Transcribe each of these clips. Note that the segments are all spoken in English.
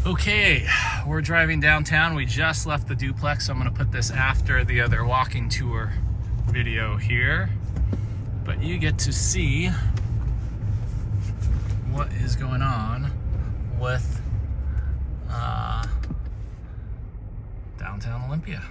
Okay, we're driving downtown. We just left the duplex, so I'm gonna put this after the other walking tour video here. But you get to see what is going on with downtown Olympia.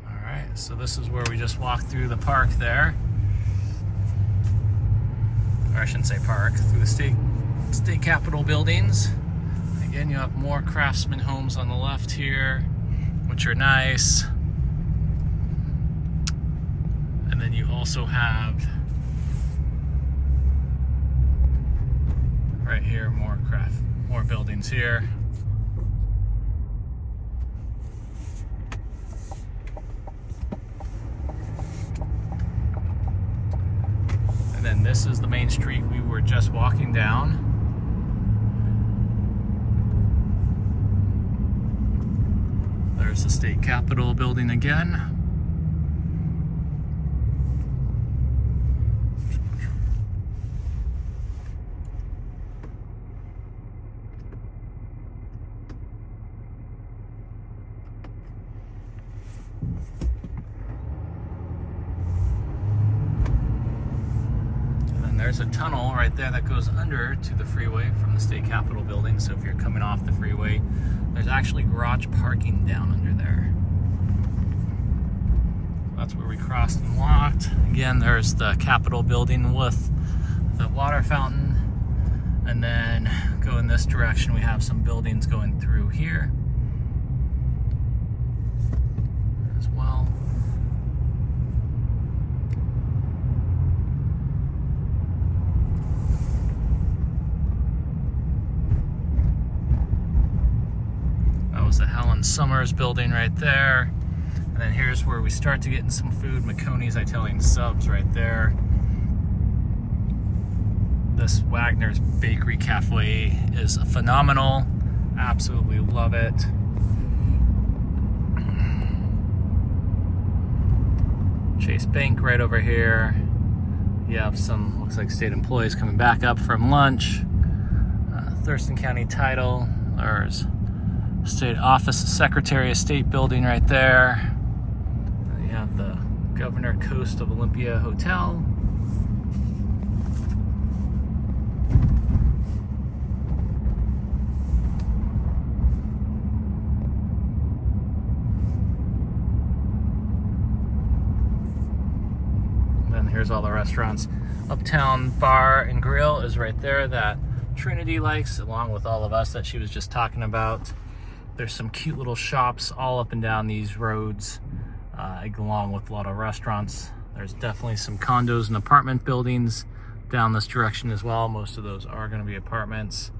All right, so this is where we just walked through the park there. Or I shouldn't say park, through the state capitol buildings. Again, you have more craftsman homes on the left here, which are nice. And then you also have right here more buildings here. And then this is the main street we were just walking down. There's the state capitol building again. And then there's a tunnel right there that goes under to the freeway from the state capitol building. So if you're coming off the freeway, there's actually garage parking down under there. That's where we crossed and walked. Again, there's the Capitol building with the water fountain. And then go in this direction, we have some buildings going through here as well. The Helen Summers building right there. And then here's where we start to get in some food. McConey's Italian Subs right there. This Wagner's Bakery Cafe is phenomenal. Absolutely love it. Chase Bank right over here. You have some, looks like state employees coming back up from lunch. Thurston County Title. There's State Office Secretary of State building right there. You have the Governor Coast of Olympia Hotel. And then here's all the restaurants. Uptown Bar and Grill is right there that Trinity likes, along with all of us that she was just talking about. There's some cute little shops all up and down these roads, along with a lot of restaurants. There's definitely some condos and apartment buildings down this direction as well. Most of those are going to be apartments.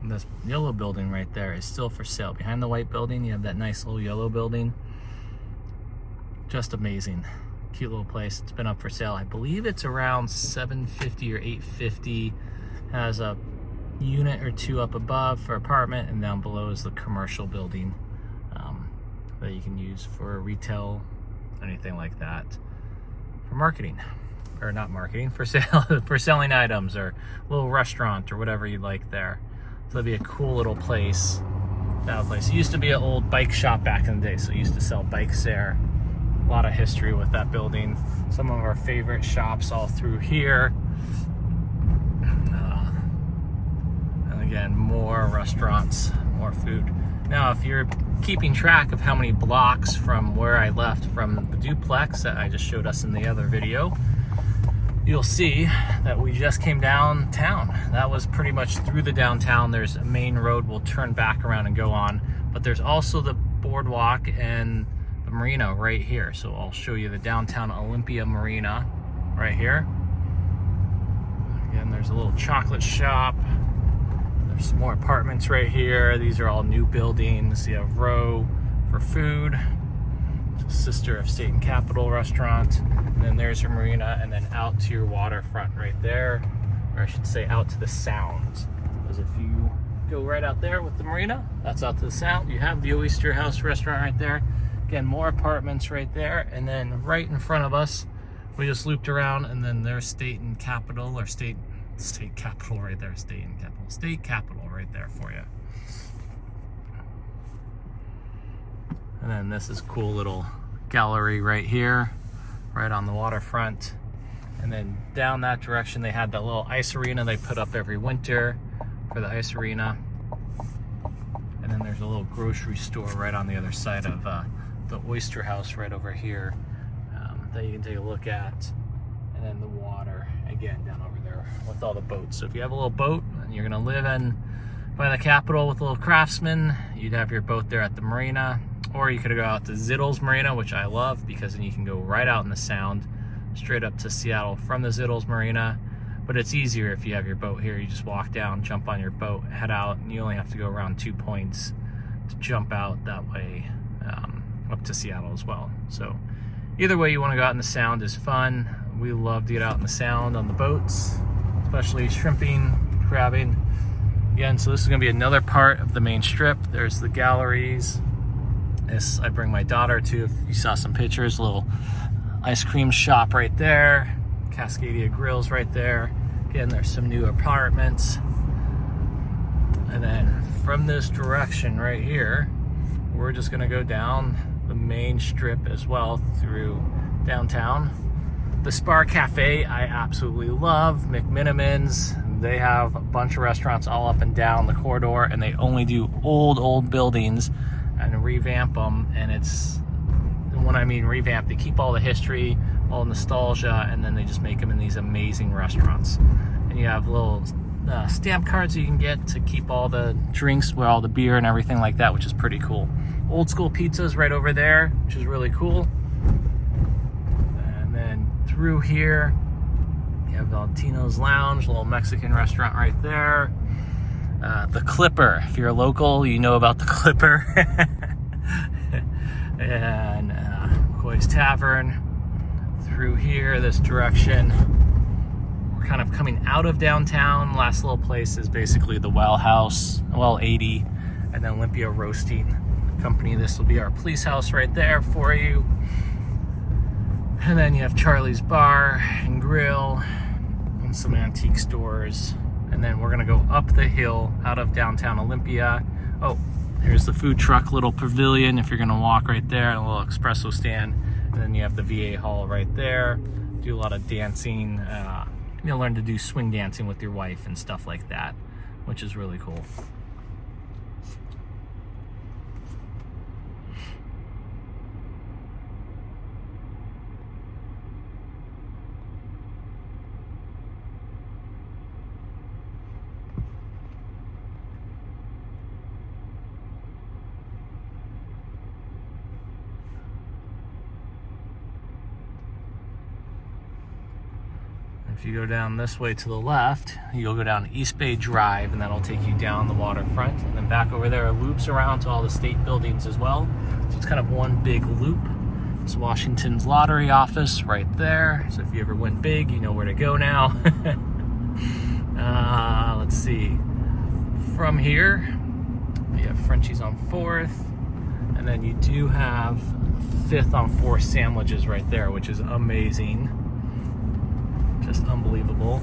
And this yellow building right there is still for sale. Behind the white building, you have that nice little yellow building. Just amazing. Cute little place. It's been up for sale. I believe it's around $750 or $850. Has a unit or two up above for apartment, and down below is the commercial building that you can use for retail, anything like that, for marketing, or not marketing, for sale, for selling items, or a little restaurant or whatever you like there. So that'd be a cool little place. That place. It used to be an old bike shop back in the day, so it used to sell bikes there. A lot of history with that building. Some of our favorite shops all through here. And again, more restaurants, more food. Now, if you're keeping track of how many blocks from where I left from the duplex that I just showed us in the other video, you'll see that we just came downtown. That was pretty much through the downtown. There's a main road we'll turn back around and go on, but there's also the boardwalk and the marina right here. So I'll show you the downtown Olympia Marina right here. Again, there's a little chocolate shop. There's some more apartments right here. These are all new buildings. You have Row for food. Sister of State and Capitol restaurant. And then there's your marina, and then out to your waterfront right there. Or I should say out to the Sounds. Because if you go right out there with the marina, that's out to the Sound. You have the Oyster House restaurant right there. Again, more apartments right there. And then right in front of us, we just looped around, and then there's state capital right there, state capital right there for you. And then this is cool little gallery right here, right on the waterfront. And then down that direction, they had that little ice arena they put up every winter for the ice arena. And then there's a little grocery store right on the other side of the oyster house right over here that you can take a look at. And then the water, again, down over there with all the boats. So if you have a little boat and you're gonna live in by the Capitol with a little Craftsman, you'd have your boat there at the marina. Or you could go out to Zittles Marina, which I love, because then you can go right out in the Sound, straight up to Seattle from the Zittles Marina. But it's easier if you have your boat here. You just walk down, jump on your boat, head out, and you only have to go around 2 points to jump out that way up to Seattle as well. So either way you want to go out in the Sound is fun. We love to get out in the Sound on the boats, especially shrimping, crabbing. Again, so this is going to be another part of the main strip. There's the galleries. This I bring my daughter to. If you saw some pictures, a little ice cream shop right there, Cascadia Grills right there. Again, there's some new apartments. And then from this direction right here, we're just gonna go down the main strip as well through downtown. The Spar Cafe I absolutely love. McMinimans, they have a bunch of restaurants all up and down the corridor, and they only do old buildings and revamp them. And it's, when I mean revamp, they keep all the history, all nostalgia, and then they just make them in these amazing restaurants. And you have little stamp cards you can get to keep all the drinks with all the beer and everything like that, which is pretty cool. Old school pizzas right over there, which is really cool. And then through here, you have Valentino's Lounge, a little Mexican restaurant right there. The Clipper, if you're a local, you know about the Clipper. And McCoy's Tavern. Through here, this direction, we're kind of coming out of downtown. Last little place is basically the Well House, Well 80, and then Olympia Roasting Company. This will be our police house right there for you. And then you have Charlie's Bar and Grill and some antique stores. And then we're gonna go up the hill out of downtown Olympia. Oh, here's the food truck little pavilion if you're gonna walk right there, and a little espresso stand. And then you have the VA hall right there. Do a lot of dancing. You'll learn to do swing dancing with your wife and stuff like that, which is really cool. If you go down this way to the left, you'll go down East Bay Drive, and that'll take you down the waterfront. And then back over there are loops around to all the state buildings as well. So it's kind of one big loop. It's Washington's lottery office right there. So if you ever went big, you know where to go now. Let's see. From here, you have Frenchie's on 4th. And then you do have 5th on 4th sandwiches right there, which is amazing. Just unbelievable.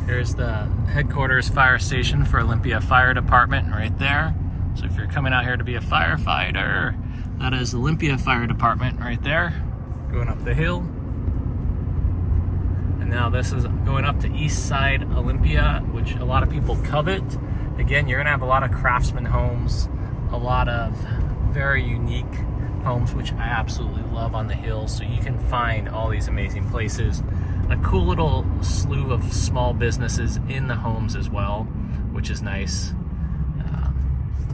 Here's the headquarters fire station for Olympia Fire Department right there. So if you're coming out here to be a firefighter, that is Olympia Fire Department right there, going up the hill. And now this is going up to Eastside Olympia, which a lot of people covet. Again, you're gonna have a lot of craftsman homes, a lot of very unique homes, which I absolutely love on the hill. So you can find all these amazing places, a cool little slew of small businesses in the homes as well, which is nice,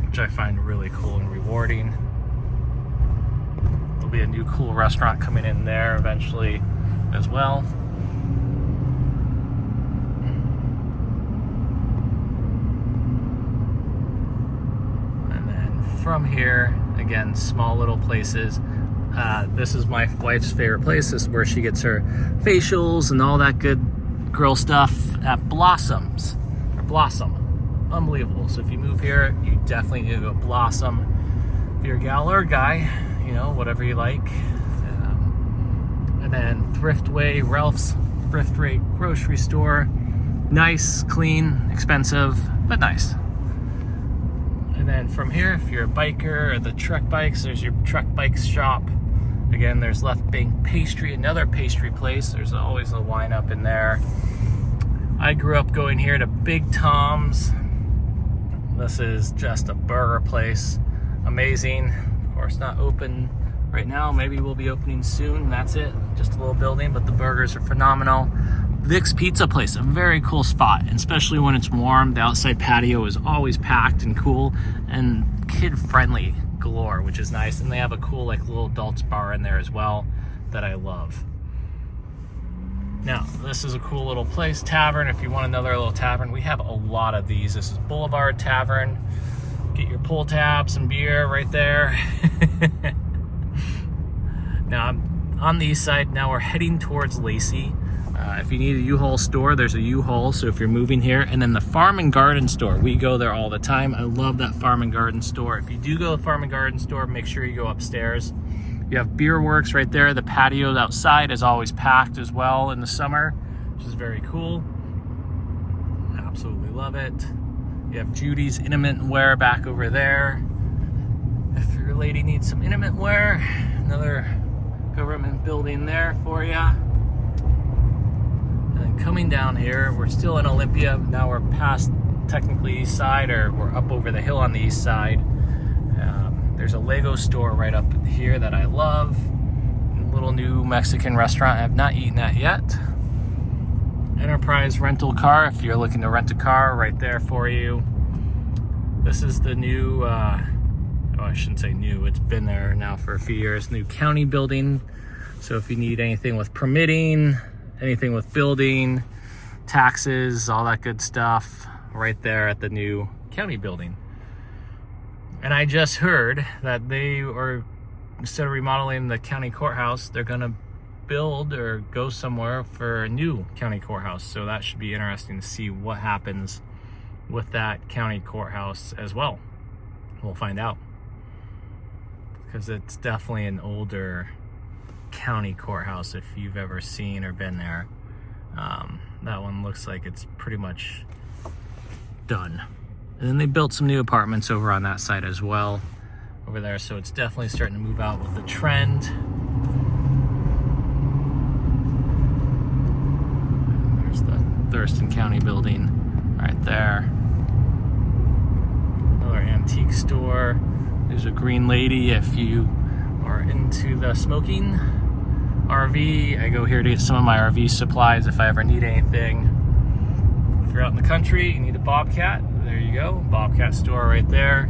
which I find really cool and rewarding. There'll be a new cool restaurant coming in there eventually as well. And then from here, again, small little places. This is my wife's favorite place. This is where she gets her facials and all that good girl stuff at Blossom. Unbelievable. So if you move here, you definitely need to go Blossom. if you're a gal or a guy, you know, whatever you like. And then Thriftway, Ralph's Thrift Rate Grocery Store. Nice, clean, expensive, but nice. And then from here, if you're a biker or the Trek Bikes, there's your Trek Bikes shop. Again, there's Left Bank Pastry, another pastry place. There's always a lineup in there. I grew up going here to Big Tom's. This is just a burger place. Amazing. Of course, not open right now. Maybe we'll be opening soon. That's it. Just a little building, but the burgers are phenomenal. Vic's Pizza Place, a very cool spot, and especially when it's warm. The outside patio is always packed and cool and kid-friendly galore, which is nice. And they have a cool like little adults bar in there as well that I love. Now, this is a cool little place, tavern. If you want another little tavern, we have a lot of these. This is Boulevard Tavern. Get your pull tab, some beer right there. Now, I'm on the east side. Now we're heading towards Lacey. If you need a U-Haul store, there's a U-Haul, so if you're moving here. And then the Farm and Garden store, we go there all the time. I love that Farm and Garden store. If you do go to the Farm and Garden store, make sure you go upstairs. You have Beer Works right there. The patio outside is always packed as well in the summer, which is very cool. Absolutely love it. You have Judy's Intimate Wear back over there. If your lady needs some intimate wear, another government building there for you. And coming down here, we're still in Olympia. Now we're past technically east side, or we're up over the hill on the east side. There's a Lego store right up here that I love. A little new Mexican restaurant. I have not eaten at yet. Enterprise rental car, if you're looking to rent a car, right there for you. This is the new, I shouldn't say new, it's been there now for a few years, new county building. So if you need anything with permitting, anything with building, taxes, all that good stuff, right there at the new county building. And I just heard that they are, instead of remodeling the county courthouse, they're gonna build or go somewhere for a new county courthouse. So that should be interesting to see what happens with that county courthouse as well. We'll find out. Because it's definitely an older county courthouse if you've ever seen or been there. That one looks like it's pretty much done. And then they built some new apartments over on that side as well, over there. So it's definitely starting to move out with the trend. There's the Thurston County building right there. Another antique store. There's a green lady if you are into the smoking. RV, I go here to get some of my RV supplies if I ever need anything. If you're out in the country, you need a Bobcat, there you go, Bobcat store right there.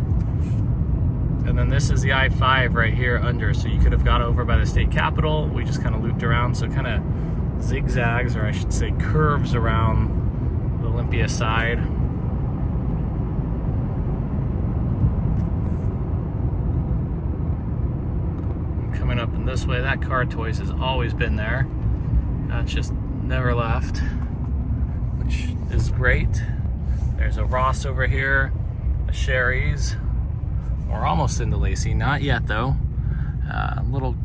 And then this is the I-5 right here under, so you could have got over by the state capitol. We just kind of looped around, so kind of zigzags, or I should say curves around the Olympia side. Coming up in this way, that Car Toys has always been there. That's just never left, which is great. There's a Ross over here, a Sherry's. We're almost into Lacey, not yet though. Little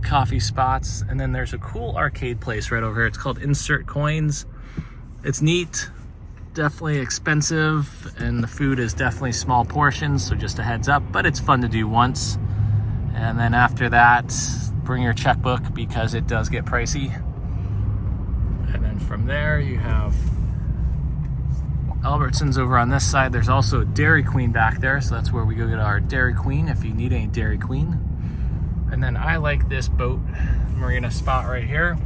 coffee spots, and then there's a cool arcade place right over here. It's called Insert Coins. It's neat, definitely expensive, and the food is definitely small portions, so just a heads up, but it's fun to do once. And then after that, bring your checkbook because it does get pricey. And then from there, you have Albertsons over on this side. There's also a Dairy Queen back there, so that's where we go get our Dairy Queen if you need any Dairy Queen. And then I like this boat marina spot right here.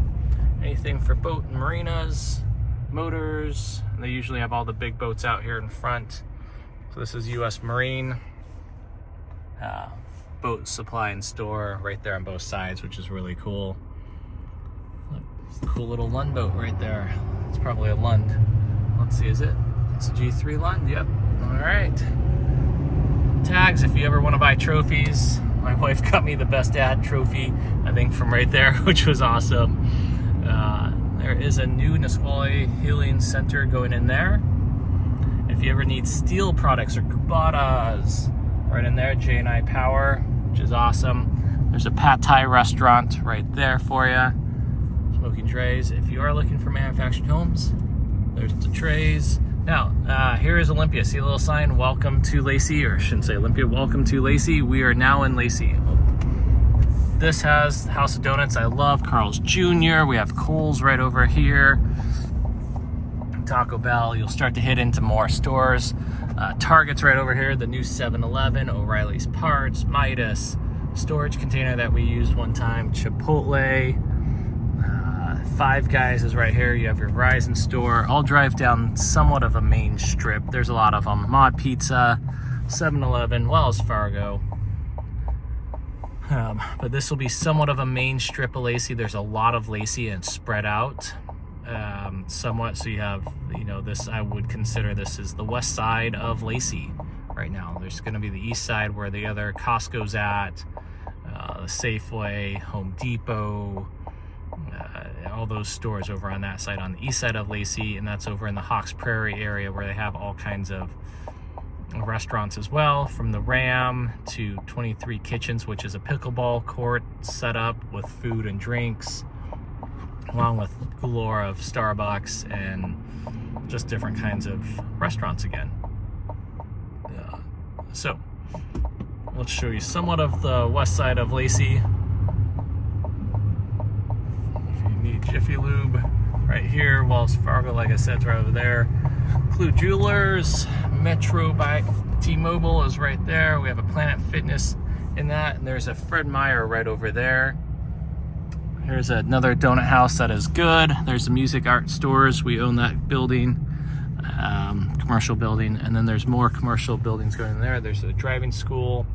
Anything for boat and marinas, motors. And they usually have all the big boats out here in front. So this is US Marine. Boat supply and store right there on both sides, which is really cool. Look, cool little Lund boat right there. It's probably a Lund. Let's see, is it? It's a G3 Lund, yep. All right. Tags, if you ever want to buy trophies. My wife got me the Best Dad trophy, I think, from right there, which was awesome. There is a new Nisqually Healing Center going in there. If you ever need steel products or Kubatas, right in there, J&I Power, which is awesome. There's a Pad Thai restaurant right there for you. Smoky Trays. If you are looking for manufactured homes, there's the trays. Now, here is Olympia. See a little sign, welcome to Lacey, or I shouldn't say Olympia, welcome to Lacey. We are now in Lacey. This has House of Donuts. I love Carl's Jr. We have Kohl's right over here. Taco Bell. You'll start to hit into more stores. Target's right over here. The new 7-Eleven, O'Reilly's Parts, Midas, storage container that we used one time, Chipotle. Five Guys is right here. You have your Verizon store. I'll drive down somewhat of a main strip. There's a lot of them. Mod Pizza, 7-Eleven, Wells Fargo. But this will be somewhat of a main strip of Lacey. There's a lot of Lacey and spread out somewhat. So you have, this, I would consider this is the west side of Lacey right now. There's going to be the east side where the other Costco's at, the Safeway, Home Depot, all those stores over on that side, on the east side of Lacey, and that's over in the Hawks Prairie area where they have all kinds of restaurants as well, from the Ram to 23 Kitchens, which is a pickleball court set up with food and drinks, along with galore of Starbucks and just different kinds of restaurants again. So let's show you somewhat of the west side of Lacey. Jiffy Lube right here, Wells Fargo, like I said, is right over there. Clue Jewelers, Metro by T-Mobile is right there. We have a Planet Fitness in that, and there's a Fred Meyer right over there. Here's another donut house that is good. There's the Music Art Stores. We own that building, commercial building, and then there's more commercial buildings going in there. There's a driving school,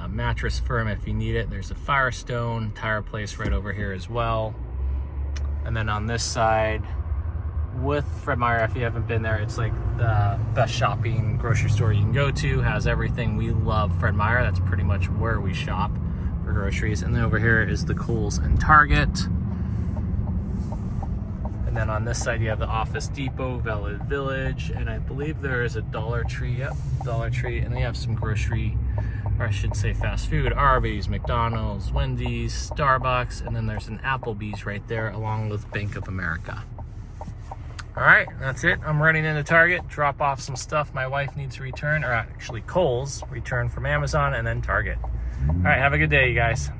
mattress firm if you need it. There's a Firestone tire place right over here as well. And then on this side with Fred Meyer, if you haven't been there, it's like the best shopping grocery store you can go to. Has everything. We love Fred Meyer. That's pretty much where we shop for groceries. And then over here is the Kohl's and Target. And then on this side you have the Office Depot, Valid Village, and I believe there is a Dollar Tree. Yep, Dollar Tree. And they have some grocery, or I should say fast food, Arby's, McDonald's, Wendy's, Starbucks, and then there's an Applebee's right there along with Bank of America. All right, that's it. I'm running into Target, drop off some stuff my wife needs to return, or actually Kohl's, return from Amazon, and then Target. All right, have a good day, you guys.